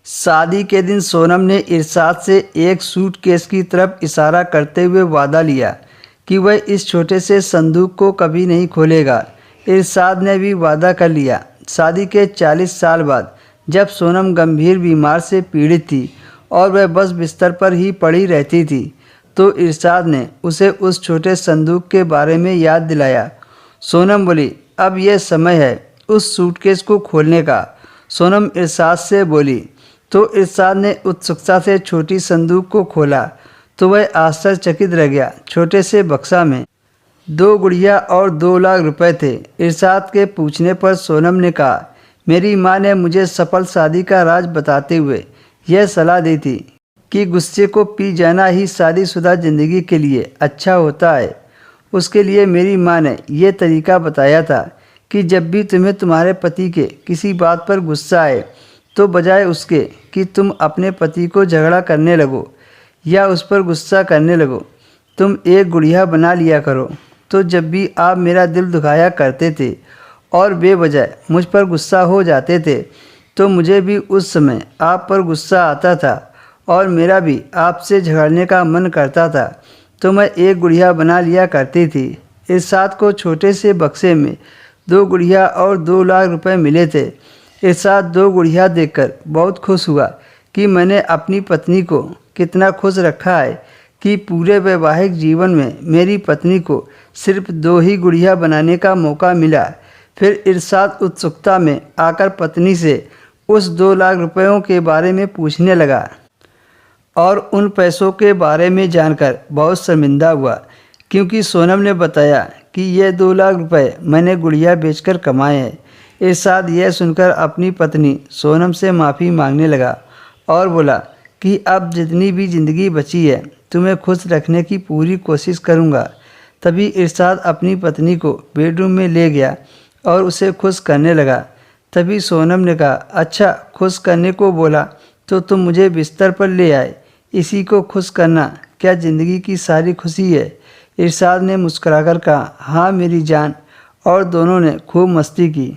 शादी के दिन सोनम ने इरशाद से एक सूटकेस की तरफ इशारा करते हुए वादा लिया कि वह इस छोटे से संदूक को कभी नहीं खोलेगा। इरशाद ने भी वादा कर लिया। शादी के 40 साल बाद जब सोनम गंभीर बीमार से पीड़ित थी और वह बस बिस्तर पर ही पड़ी रहती थी, तो इरशाद ने उसे उस छोटे संदूक के बारे में याद दिलाया। सोनम बोली, अब यह समय है उस सूटकेस को खोलने का। सोनम इरशाद से बोली तो इरशाद ने उत्सुकता से छोटी संदूक को खोला तो वह आश्चर्यचकित रह गया। छोटे से बक्सा में 2 गुड़िया और 2 लाख रुपए थे। इरशाद के पूछने पर सोनम ने कहा, मेरी माँ ने मुझे सफल शादी का राज बताते हुए यह सलाह दी थी कि गुस्से को पी जाना ही शादीशुदा ज़िंदगी के लिए अच्छा होता है। उसके लिए मेरी माँ ने यह तरीका बताया था कि जब भी तुम्हें तुम्हारे पति के किसी बात पर गुस्सा आए तो बजाय उसके कि तुम अपने पति को झगड़ा करने लगो या उस पर गुस्सा करने लगो, तुम एक गुड़िया बना लिया करो। तो जब भी आप मेरा दिल दुखाया करते थे और बेवजह मुझ पर गुस्सा हो जाते थे, तो मुझे भी उस समय आप पर गुस्सा आता था और मेरा भी आपसे झगड़ने का मन करता था, तो मैं एक गुड़िया बना लिया करती थी। इरशाद को छोटे से बक्से में 2 गुड़िया और 2 लाख रुपए मिले थे। इरशाद 2 गुड़िया देखकर बहुत खुश हुआ कि मैंने अपनी पत्नी को कितना खुश रखा है कि पूरे वैवाहिक जीवन में मेरी पत्नी को सिर्फ 2 ही गुड़िया बनाने का मौका मिला। फिर इरशाद उत्सुकता में आकर पत्नी से उस 2 लाख रुपयों के बारे में पूछने लगा और उन पैसों के बारे में जानकर बहुत शर्मिंदा हुआ, क्योंकि सोनम ने बताया कि यह 2 लाख रुपए मैंने गुड़िया बेचकर कमाए हैं। इरशाद यह सुनकर अपनी पत्नी सोनम से माफ़ी मांगने लगा और बोला कि अब जितनी भी ज़िंदगी बची है तुम्हें खुश रखने की पूरी कोशिश करूँगा। तभी इरशाद अपनी पत्नी को बेडरूम में ले गया और उसे खुश करने लगा। तभी सोनम ने कहा, अच्छा खुश करने को बोला तो तुम मुझे बिस्तर पर ले आए, इसी को खुश करना क्या ज़िंदगी की सारी खुशी है? इरशाद ने मुस्कुराकर कहा, हाँ मेरी जान, और दोनों ने खूब मस्ती की।